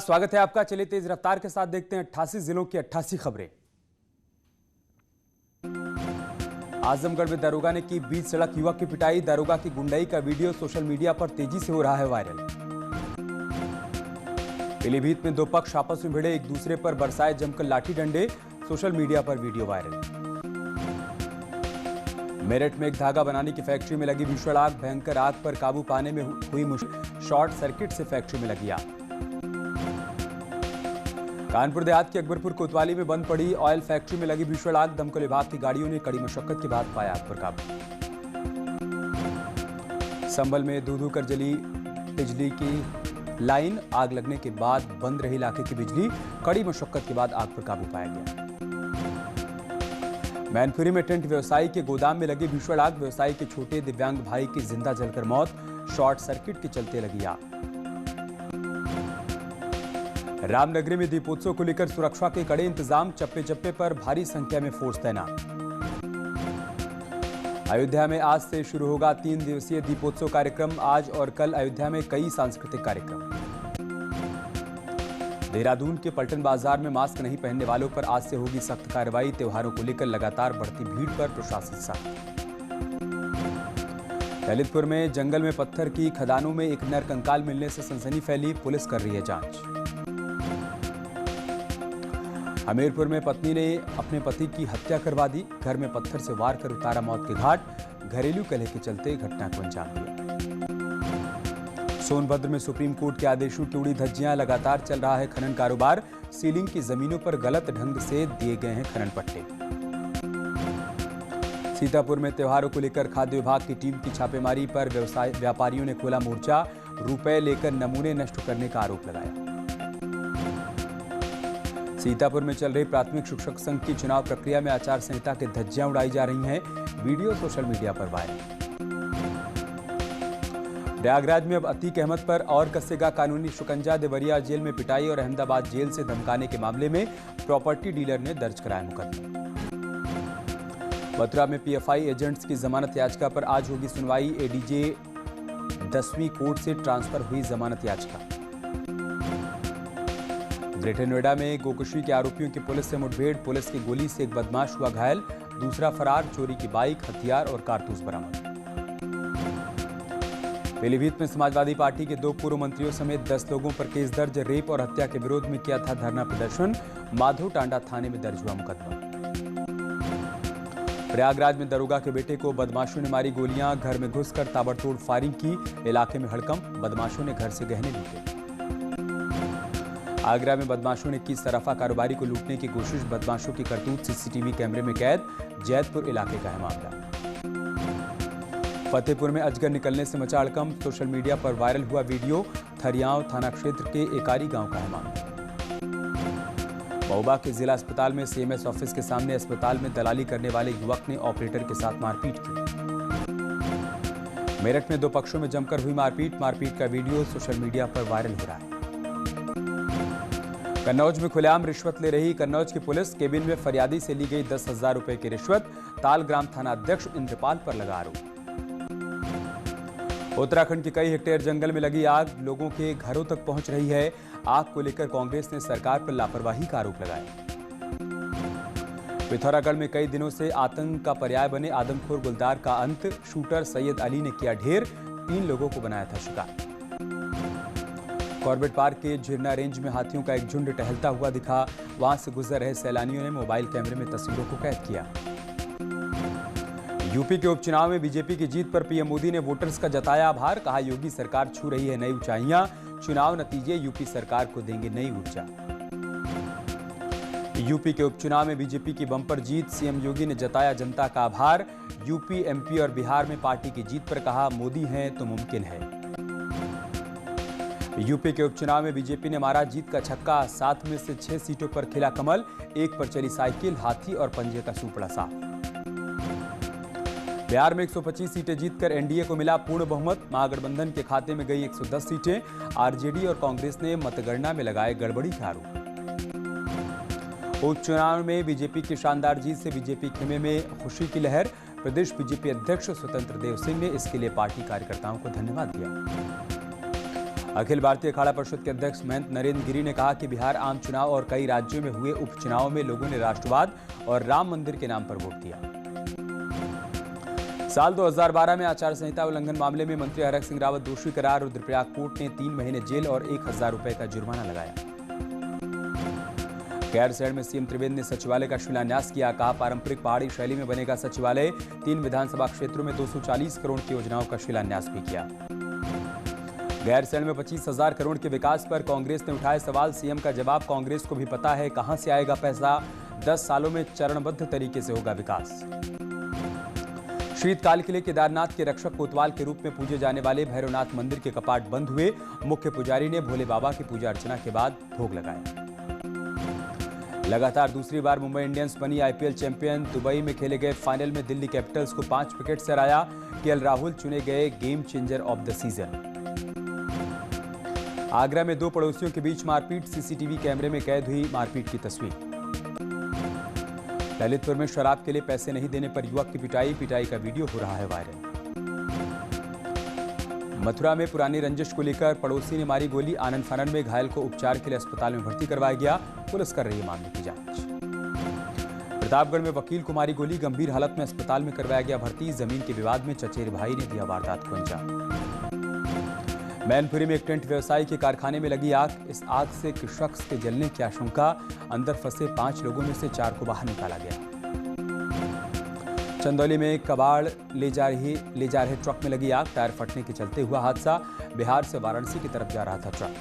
स्वागत है आपका। चलिए तेज रफ्तार के साथ देखते हैं 88 जिलों की 88 खबरें। आजमगढ़ में दारोगा ने की बीच सड़क युवक की पिटाई। दारोगा की गुंडाई का वीडियो सोशल मीडिया पर तेजी से हो रहा है वायरल। पीलीभीत में दो पक्ष आपस में भिड़े, एक दूसरे पर बरसाए जमकर लाठी डंडे। सोशल मीडिया पर वीडियो वायरल। मेरठ में एक धागा बनाने की फैक्ट्री में लगी भीषण आग। भयंकर आग पर काबू पाने में हुई मुश्किल। शॉर्ट सर्किट से फैक्ट्री में लगी आग। कानपुर देहात के अकबरपुर कोतवाली में बंद पड़ी ऑयल फैक्ट्री में लगी भीषण आग। दमकल विभाग की गाड़ियों ने कड़ी मशक्कत के बाद पाया आग पर काबू। संभल में धू-धू कर जली बिजली की लाइन। आग लगने के बाद बंद रही इलाके की बिजली। कड़ी मशक्कत के बाद आग पर काबू पाया गया। मैनपुरी में टेंट व्यवसायी के गोदाम में लगी भीषण आग। व्यवसायी के छोटे दिव्यांग भाई की जिंदा जलकर मौत। शॉर्ट सर्किट के चलते लगी आग। रामनगरी में दीपोत्सव को लेकर सुरक्षा के कड़े इंतजाम। चप्पे चप्पे पर भारी संख्या में फोर्स तैनात। अयोध्या में आज से शुरू होगा 3 दिवसीय दीपोत्सव कार्यक्रम। आज और कल अयोध्या में कई सांस्कृतिक कार्यक्रम। देहरादून के पलटन बाजार में मास्क नहीं पहनने वालों पर आज से होगी सख्त कार्रवाई। त्योहारों को लेकर लगातार बढ़ती भीड़ पर प्रशासन सख्त। ललितपुर में जंगल में पत्थर की खदानों में एक नर कंकाल मिलने से सनसनी फैली। पुलिस कर रही है जांच। हमीरपुर में पत्नी ने अपने पति की हत्या करवा दी। घर में पत्थर से वार कर उतारा मौत के घाट। घरेलू कलह के चलते घटना को अंजाम दिया। सोनभद्र में सुप्रीम कोर्ट के आदेशों की उड़ी धज्जियां। लगातार चल रहा है खनन कारोबार। सीलिंग की जमीनों पर गलत ढंग से दिए गए हैं खनन पट्टे। सीतापुर में त्योहारों को लेकर खाद्य विभाग की टीम की छापेमारी पर व्यापारियों ने खोला मोर्चा। रुपए लेकर नमूने नष्ट करने का आरोप लगाया। सीतापुर में चल रही प्राथमिक शिक्षक संघ की चुनाव प्रक्रिया में आचार संहिता के धज्जियां उड़ाई जा रही हैं। वीडियो सोशल मीडिया पर वायरल। प्रयागराज में अब अतीक अहमद पर और कसेगा कानूनी शिकंजा। देवरिया जेल में पिटाई और अहमदाबाद जेल से धमकाने के मामले में प्रॉपर्टी डीलर ने दर्ज कराया मुकदमा। मथुरा में पीएफआई एजेंट्स की जमानत याचिका पर आज होगी सुनवाई। एडीजे 10वीं कोर्ट से ट्रांसफर हुई जमानत याचिका। ग्रेटर नोएडा में गोकशी के आरोपियों की पुलिस से मुठभेड़। पुलिस की गोली से एक बदमाश हुआ घायल, दूसरा फरार। चोरी की बाइक, हथियार और कारतूस बरामद। पीलीभीत में समाजवादी पार्टी के 2 पूर्व मंत्रियों समेत 10 लोगों पर केस दर्ज। रेप और हत्या के विरोध में किया था धरना प्रदर्शन। माधव टांडा थाने में दर्ज हुआ मुकदमा। प्रयागराज में दरोगा के बेटे को बदमाशों ने मारी गोलियां। घर में घुसकर ताबड़तोड़ फायरिंग की। इलाके में हड़कंप। बदमाशों ने घर से गहने लूटे। आगरा में बदमाशों ने की सराफा कारोबारी को लूटने की कोशिश। बदमाशों की करतूत सीसीटीवी कैमरे में कैद। जैतपुर इलाके का है मामला। फतेहपुर में अजगर निकलने से मचा हड़कंप। सोशल मीडिया पर वायरल हुआ वीडियो। थरियाव थाना क्षेत्र के एकारी गांव का है मामला। महोबा के जिला अस्पताल में सीएमएस ऑफिस के सामने अस्पताल में दलाली करने वाले युवक ने ऑपरेटर के साथ मारपीट की। मेरठ में 2 पक्षों में जमकर हुई मारपीट। मारपीट का वीडियो सोशल मीडिया पर वायरल हो रहा है। कन्नौज में खुलेआम रिश्वत ले रही कन्नौज की पुलिस। केबिन में फरियादी से ली गई 10,000 रुपए की रिश्वत। तालग्राम थाना अध्यक्ष इंद्रपाल पर लगा आरोप। उत्तराखंड के कई हेक्टेयर जंगल में लगी आग। लोगों के घरों तक पहुंच रही है। आग को लेकर कांग्रेस ने सरकार पर लापरवाही का आरोप लगाया। पिथौरागढ़ में कई दिनों से आतंक का पर्याय बने आदमखोर गुलदार का अंत। शूटर सैयद अली ने किया ढेर। 3 लोगों को बनाया था शिकार। कॉर्बेट पार्क के झिरना रेंज में हाथियों का एक झुंड टहलता हुआ दिखा। वहां से गुजर रहे सैलानियों ने मोबाइल कैमरे में तस्वीरों को कैद किया। यूपी के उपचुनाव में बीजेपी की जीत पर पीएम मोदी ने वोटर्स का जताया आभार। कहा योगी सरकार छू रही है नई ऊंचाइयां। चुनाव नतीजे यूपी सरकार को देंगे नई ऊर्जा। यूपी के उपचुनाव में बीजेपी की बम्पर जीत। सीएम योगी ने जताया जनता का आभार। यूपी, एमपी और बिहार में पार्टी की जीत पर कहा मोदी हैं तो मुमकिन है। यूपी के उपचुनाव में बीजेपी ने मारा जीत का छक्का। 7 में से 6 सीटों पर खिला कमल। 1 पर चली साइकिल। हाथी और पंजे का सूपड़ा साफ। बिहार में 125 सीटें जीतकर एनडीए को मिला पूर्ण बहुमत। महागठबंधन के खाते में गई 110 सीटें। आरजेडी और कांग्रेस ने मतगणना में लगाए गड़बड़ी के आरोप। उपचुनाव में बीजेपी की शानदार जीत से बीजेपी खेमे में खुशी की लहर। प्रदेश बीजेपी अध्यक्ष स्वतंत्र देव सिंह ने इसके लिए पार्टी कार्यकर्ताओं को धन्यवाद दिया। अखिल भारतीय अखाड़ा परिषद के अध्यक्ष महंत नरेंद्र गिरी ने कहा कि बिहार आम चुनाव और कई राज्यों में हुए उपचुनाव में लोगों ने राष्ट्रवाद और राम मंदिर के नाम पर वोट दिया। साल 2012 में आचार संहिता उल्लंघन मामले में मंत्री हरक सिंह रावत दोषी करार रुद्रप्रयाग कोर्ट ने 3 महीने जेल और 1000 रुपए का जुर्माना लगाया। गैरसैंण में सीएम त्रिवेंद्र ने सचिवालय का शिलान्यास किया। कहा, पारंपरिक पहाड़ी शैली में बनेगा सचिवालय। 3 विधानसभा क्षेत्रों में 240 करोड़ की योजनाओं का शिलान्यास भी किया। गैरसैंण में 25,000 करोड़ के विकास पर कांग्रेस ने उठाए सवाल। सीएम का जवाब, कांग्रेस को भी पता है कहां से आएगा पैसा। 10 सालों में चरणबद्ध तरीके से होगा विकास। शीतकाल के लिए केदारनाथ के रक्षक कोतवाल के रूप में पूजे जाने वाले भैरवनाथ मंदिर के कपाट बंद हुए। मुख्य पुजारी ने भोले बाबा की पूजा अर्चना के बाद भोग लगाया। लगातार दूसरी बार मुंबई इंडियंस बनी आईपीएल चैंपियन। दुबई में खेले गए फाइनल में दिल्ली कैपिटल्स को 5 विकेट से हराया। केएल राहुल चुने गए game changer of the season. Agra में 2 पड़ोसियों के बीच मारपीट। सीसीटीवी कैमरे में कैद हुई मारपीट की तस्वीर। ललितपुर में शराब के लिए पैसे नहीं देने पर युवक की पिटाई का वीडियो हो रहा है वायरल। मथुरा में पुरानी रंजिश को लेकर पड़ोसी ने मारी गोली। आनन फानन में घायल को उपचार के लिए अस्पताल में भर्ती करवाया गया। पुलिस कर रही है मामले की जांच। प्रतापगढ़ में वकील को मारी गोली। गंभीर हालत में अस्पताल में करवाया गया भर्ती। जमीन के विवाद में चचेरे भाई ने दिया वारदात को अंजाम। मैनपुरी में एक टेंट व्यवसायी के कारखाने में लगी आग। इस आग से एक शख्स के जलने की आशंका। अंदर फंसे 5 लोगों में से 4 को बाहर निकाला गया। चंदौली में कबाड़ ले जा रहे ट्रक में लगी आग। टायर फटने के चलते हुआ हादसा। बिहार से वाराणसी की तरफ जा रहा था ट्रक।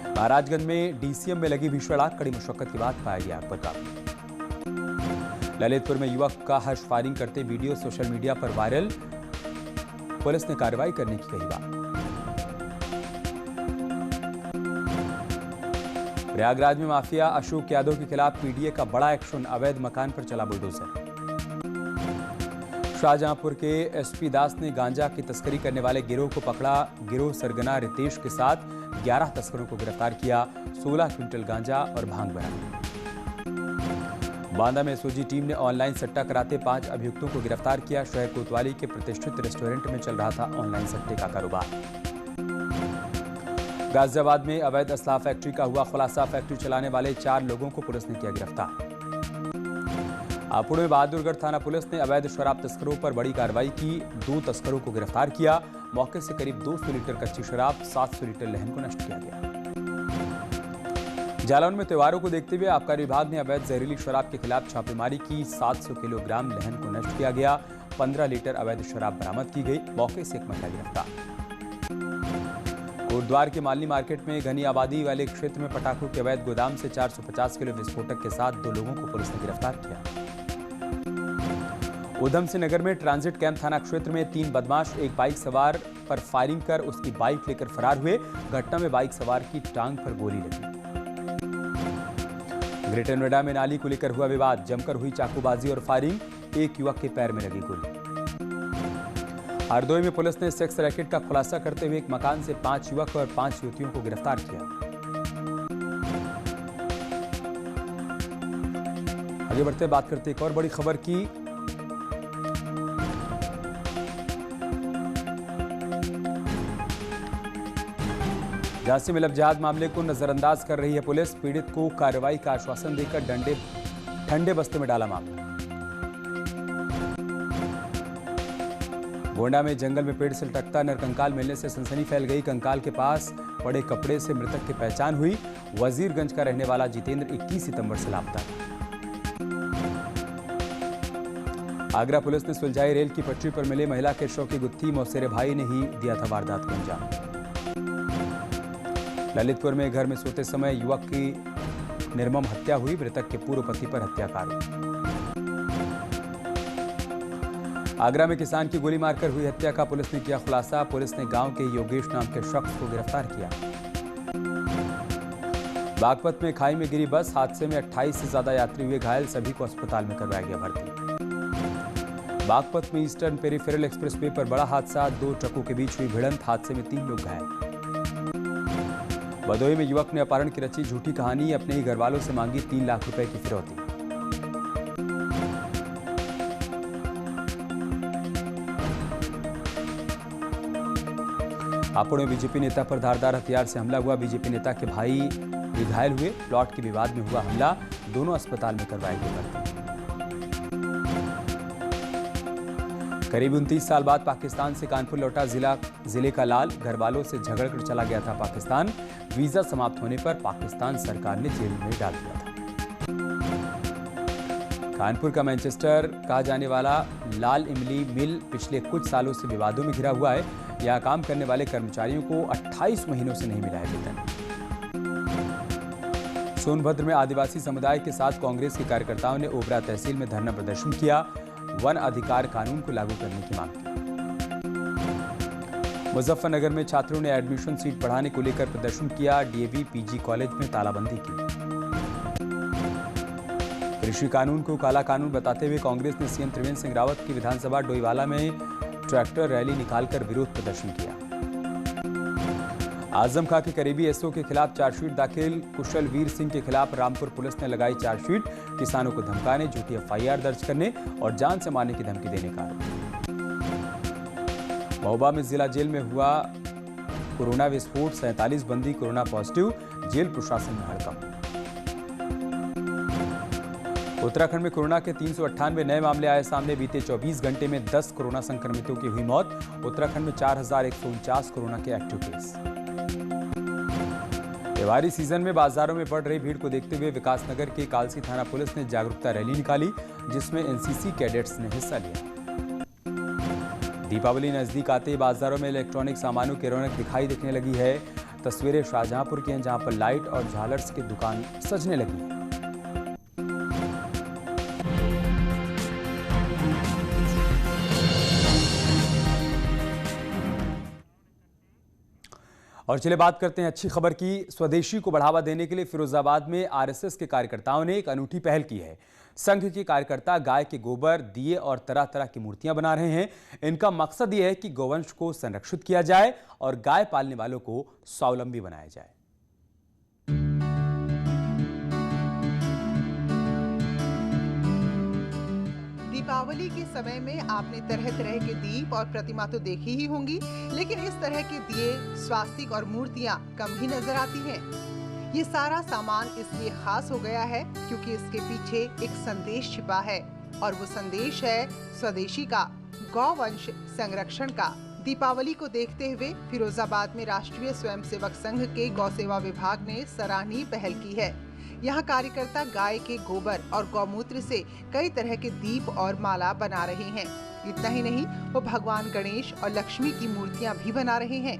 महाराजगंज में डीसीएम में लगी भीषण आग। कड़ी मशक्कत के बाद पाया गया आग पर काबू। ललितपुर में युवक का हर्ष फायरिंग करते वीडियो सोशल मीडिया पर वायरल। पुलिस ने कार्रवाई करने की कही बात। प्रयागराज में माफिया अशोक यादव के खिलाफ पीडीए का बड़ा एक्शन। अवैध मकान पर चला बुलडोजर। शाहजहांपुर के एसपी दास ने गांजा की तस्करी करने वाले गिरोह को पकड़ा। गिरोह सरगना रितेश के साथ 11 तस्करों को गिरफ्तार किया। 16 क्विंटल गांजा और भांग बरामद। बांदा में एसओजी टीम ने ऑनलाइन सट्टा कराते 5 अभियुक्तों को गिरफ्तार किया। शहर कोतवाली के प्रतिष्ठित रेस्टोरेंट में चल रहा था ऑनलाइन सट्टे का कारोबार। गाजियाबाद में अवैध असलाह फैक्ट्री का हुआ खुलासा। फैक्ट्री चलाने वाले 4 लोगों को पुलिस ने किया गिरफ्तार। हापुड़ में बहादुरगढ़ थाना पुलिस ने अवैध शराब तस्करों पर बड़ी कार्रवाई की। 2 तस्करों को गिरफ्तार किया। मौके से करीब 200 लीटर कच्ची शराब, 700 लीटर लहन को नष्ट किया गया। जालौन में त्योहारों को देखते हुए आबकारी विभाग ने अवैध जहरीली शराब के खिलाफ छापेमारी की। 700 किलोग्राम लहन को नष्ट किया गया। 15 लीटर अवैध शराब बरामद की गई। मौके से एक महिला गिरफ्तार। कोटद्वार के मालनी मार्केट में घनी आबादी वाले क्षेत्र में पटाखों के अवैध गोदाम से 450 किलो विस्फोटक के साथ 2 लोगों को पुलिस ने गिरफ्तार किया। उधम सिंह नगर में ट्रांजिट कैंप थाना क्षेत्र में 3 बदमाश एक बाइक सवार पर फायरिंग कर उसकी बाइक लेकर फरार हुए। घटना में बाइक सवार की टांग पर गोली लगी। ग्रेटर नोएडा में नाली को लेकर हुआ विवाद। जमकर हुई चाकूबाजी और फायरिंग। एक युवक के पैर में लगी गोली। हरदोई में पुलिस ने सेक्स रैकेट का खुलासा करते हुए एक मकान से 5 युवक और 5 युवतियों को गिरफ्तार किया। आगे बढ़ते बात करते एक और बड़ी खबर की। झांसी में लव-जिहाद मामले को नजरअंदाज कर रही है पुलिस। पीड़ित को कार्रवाई का आश्वासन देकर ठंडे बस्ते में डाला मामला। गोंडा में जंगल में पेड़ से लटकता नरकंकाल मिलने से सनसनी फैल गई। कंकाल के पास पड़े कपड़े से मृतक की पहचान हुई। वजीरगंज का रहने वाला जितेंद्र 21 सितंबर से लापता है। आगरा पुलिस ने सुलझाई रेल की पटरी पर मिले महिला के शव की गुत्थी। मौसेरे भाई ने ही दिया था वारदात को अंजाम। ललितपुर में घर में सोते समय युवक की निर्मम हत्या हुई। मृतक के पूर्व पति पर हत्या का आरोप। आगरा में किसान की गोली मारकर हुई हत्या का पुलिस ने किया खुलासा। पुलिस ने गांव के योगेश नाम के शख्स को गिरफ्तार किया। बागपत में खाई में गिरी बस। हादसे में 28 से ज्यादा यात्री हुए घायल। सभी को अस्पताल में करवाया गया भर्ती। बागपत में ईस्टर्न पेरिफेरल एक्सप्रेसवे पर बड़ा हादसा। 2 ट्रकों के बीच हुई भिड़ंत। हादसे में 3 लोग घायल। भदोही में युवक ने अपहरण की रची झूठी कहानी। अपने ही घरवालों से मांगी 3 लाख रुपए की फिरौती। हापुड़ में बीजेपी नेता पर धारदार हथियार से हमला हुआ। बीजेपी नेता के भाई भी घायल हुए। प्लॉट के विवाद में हुआ हमला। दोनों अस्पताल में करवाए गए भर्ती। करीब 29 साल बाद पाकिस्तान से कानपुर लौटा जिले का लाल घर वालों से झगड़कर चला गया था पाकिस्तान। वीजा समाप्त होने पर पाकिस्तान सरकार ने जेल में डाल दिया था। कानपुर का मैनचेस्टर कहा जाने वाला लाल इमली मिल पिछले कुछ सालों से विवादों में घिरा हुआ है। यहां काम करने वाले कर्मचारियों को 28 महीनों से नहीं मिला है वेतन। सोनभद्र में आदिवासी समुदाय के साथ कांग्रेस के कार्यकर्ताओं ने ओबरा तहसील में धरना प्रदर्शन किया। वन अधिकार कानून को लागू करने की मांग की। मुजफ्फरनगर में छात्रों ने एडमिशन सीट बढ़ाने को लेकर प्रदर्शन किया। डीएवी पीजी कॉलेज में तालाबंदी की। कृषि कानून को काला कानून बताते हुए कांग्रेस ने सीएम त्रिवेंद्र सिंह रावत की विधानसभा डोईवाला में ट्रैक्टर रैली निकालकर विरोध प्रदर्शन किया। आजम खां के करीबी एसओ के खिलाफ चार्जशीट दाखिल। कुशलवीर सिंह के खिलाफ रामपुर पुलिस ने लगाई चार्जशीट। किसानों को धमकाने, झूठी एफआईआर दर्ज करने और जान से मारने की धमकी देने का आरोप। महोबा में जिला जेल में हुआ कोरोना विस्फोट। 47 बंदी कोरोना पॉजिटिव। जेल प्रशासन में हड़कंप। उत्तराखंड में कोरोना के 398 नए मामले आए सामने। बीते 24 घंटे में 10 कोरोना संक्रमितों की हुई मौत। उत्तराखंड में 4149 कोरोना के एक्टिव केस। त्योहारी सीजन में बाजारों में बढ़ रही भीड़ को देखते हुए विकासनगर के कालसी थाना पुलिस ने जागरूकता रैली निकाली, जिसमें एनसीसी कैडेट्स ने हिस्सा लिया। दीपावली नजदीक आते ही बाजारों में इलेक्ट्रॉनिक सामानों की रौनक दिखाई देने लगी है। तस्वीरें शाहजहांपुर की हैं, जहां पर लाइट और झालर्स की दुकान सजने लगी है। और चलिए बात करते हैं अच्छी खबर की। स्वदेशी को बढ़ावा देने के लिए फिरोजाबाद में आरएसएस के कार्यकर्ताओं ने एक अनूठी पहल की है। संघ के कार्यकर्ता गाय के गोबर, दिए और तरह तरह की मूर्तियां बना रहे हैं। इनका मकसद यह है कि गौवंश को संरक्षित किया जाए और गाय पालने वालों को स्वावलंबी बनाया जाए। दीपावली के समय में आपने तरह तरह के दीप और प्रतिमा तो देखी ही होंगी, लेकिन इस तरह के दिए, स्वास्तिक और मूर्तियां कम ही नजर आती हैं। ये सारा सामान इसलिए खास हो गया है क्योंकि इसके पीछे एक संदेश छिपा है, और वो संदेश है स्वदेशी का, गौवंश संरक्षण का। दीपावली को देखते हुए फिरोजाबाद में राष्ट्रीय स्वयंसेवक संघ के गौ सेवा विभाग ने सराहनीय पहल की है। यहाँ कार्यकर्ता गाय के गोबर और गौमूत्र से कई तरह के दीप और माला बना रहे हैं। इतना ही नहीं, वो भगवान गणेश और लक्ष्मी की मूर्तियाँ भी बना रहे हैं।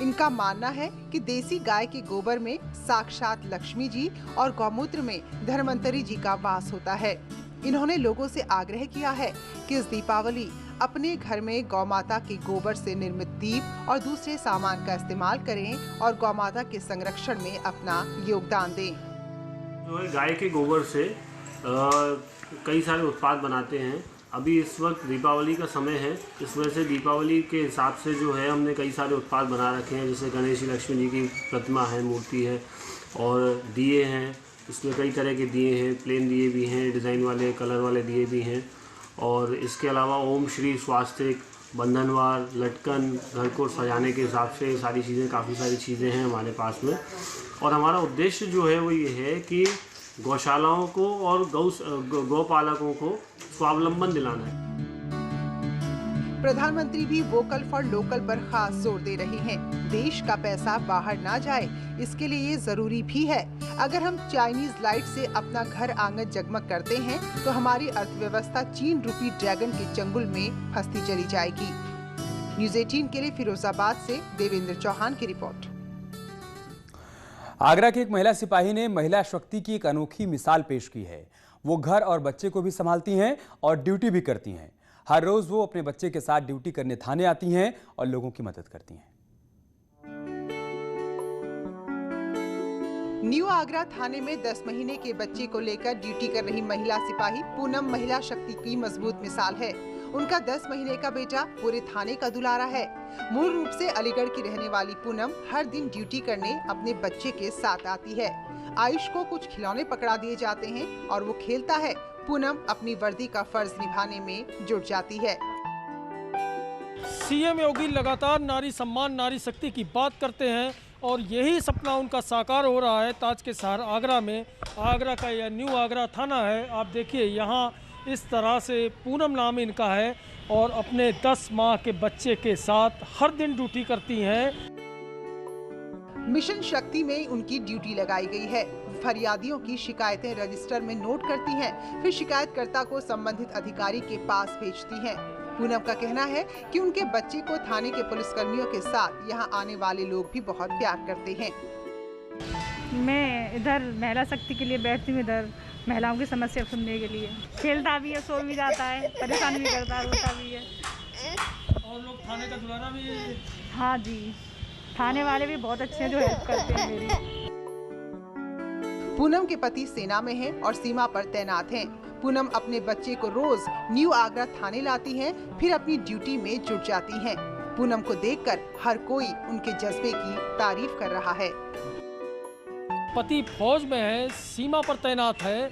इनका मानना है कि देसी गाय के गोबर में साक्षात लक्ष्मी जी और गौमूत्र में धन्वंतरी जी का वास होता है। इन्होंने लोगों से आग्रह किया है कि इस दीपावली अपने घर में गौमाता के गोबर से निर्मित दीप और दूसरे सामान का इस्तेमाल करें और गौमाता के संरक्षण में अपना योगदान दें। जो है गाय के गोबर से कई सारे उत्पाद बनाते हैं। अभी इस वक्त दीपावली का समय है, इस वजह से दीपावली के हिसाब से जो है हमने कई सारे उत्पाद बना रखे हैं, जैसे गणेश जी, लक्ष्मी जी की प्रतिमा है, मूर्ति है और दिए हैं। इसमें कई तरह के दिए हैं, प्लेन दिए भी हैं, डिज़ाइन वाले, कलर वाले दिए भी हैं। और इसके अलावा ओम श्री स्वास्तिक, बंधनवार, लटकन, घर को सजाने के हिसाब से सारी चीज़ें, काफ़ी सारी चीज़ें हैं हमारे पास में। और हमारा उद्देश्य जो है वो ये है कि गौशालाओं को और गौपालकों को स्वावलंबन दिलाना है। प्रधानमंत्री भी वोकल फॉर लोकल पर खास जोर दे रहे हैं। देश का पैसा बाहर ना जाए, इसके लिए ये जरूरी भी है। अगर हम चाइनीज लाइट से अपना घर आंगन जगमग करते हैं तो हमारी अर्थव्यवस्था चीन रूपी ड्रैगन के चंगुल में फंसती चली जाएगी। न्यूज़ 18 के लिए फिरोजाबाद से देवेंद्र चौहान की रिपोर्ट। आगरा की एक महिला सिपाही ने महिला शक्ति की एक अनोखी मिसाल पेश की है। वो घर और बच्चे को भी संभालती हैं और ड्यूटी भी करती हैं। हर रोज वो अपने बच्चे के साथ ड्यूटी करने थाने आती हैं और लोगों की मदद करती हैं। न्यू आगरा थाने में 10 महीने के बच्चे को लेकर ड्यूटी कर रही महिला सिपाही पूनम महिला शक्ति की मजबूत मिसाल है। उनका 10 महीने का बेटा पूरे थाने का दुलारा है। मूल रूप से अलीगढ़ की रहने वाली पूनम हर दिन ड्यूटी करने अपने बच्चे के साथ आती है। आयुष को कुछ खिलौने पकड़ा दिए जाते हैं और वो खेलता है। पूनम अपनी वर्दी का फर्ज निभाने में जुट जाती है। सीएम योगी लगातार नारी सम्मान, नारी शक्ति की बात करते हैं और यही सपना उनका साकार हो रहा है ताज के शहर आगरा में। आगरा का यह न्यू आगरा थाना है। आप देखिए यहाँ इस तरह से पूनम नाम इनका है और अपने 10 माह के बच्चे के साथ हर दिन ड्यूटी करती हैं। मिशन शक्ति में उनकी ड्यूटी लगाई गई है। फरियादियों की शिकायतें रजिस्टर में नोट करती हैं, फिर शिकायतकर्ता को संबंधित अधिकारी के पास भेजती हैं। पूनम का कहना है कि उनके बच्चे को थाने के पुलिसकर्मियों के साथ यहाँ आने वाले लोग भी बहुत प्यार करते हैं। मैं इधर महिला शक्ति के लिए बैठती हूँ, इधर महिलाओं की समस्या सुनने के लिए। खेलता भी है, सो भी जाता है, परेशान भी करता है, रोता भी है। और लोग थाने का दुलारा भी। हाँ जी, थाने वाले भी बहुत अच्छे हैं जो हेल्प करते हैं मेरी। पूनम के पति सेना में हैं और सीमा पर तैनात हैं। पूनम अपने बच्चे को रोज न्यू आगरा थाने लाती हैं, फिर अपनी ड्यूटी में जुट जाती हैं। पूनम को देखकर हर कोई उनके जज्बे की तारीफ कर रहा है। पति फौज में है, सीमा पर तैनात है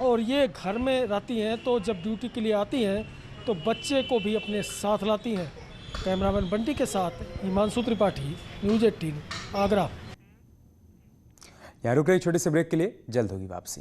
और ये घर में रहती हैं, तो जब ड्यूटी के लिए आती हैं तो बच्चे को भी अपने साथ लाती हैं। कैमरामैन बंटी के साथ हिमांशु त्रिपाठी, न्यूज़ 18 आगरा। यहाँ रुक रही छोटे से ब्रेक के लिए, जल्द होगी वापसी।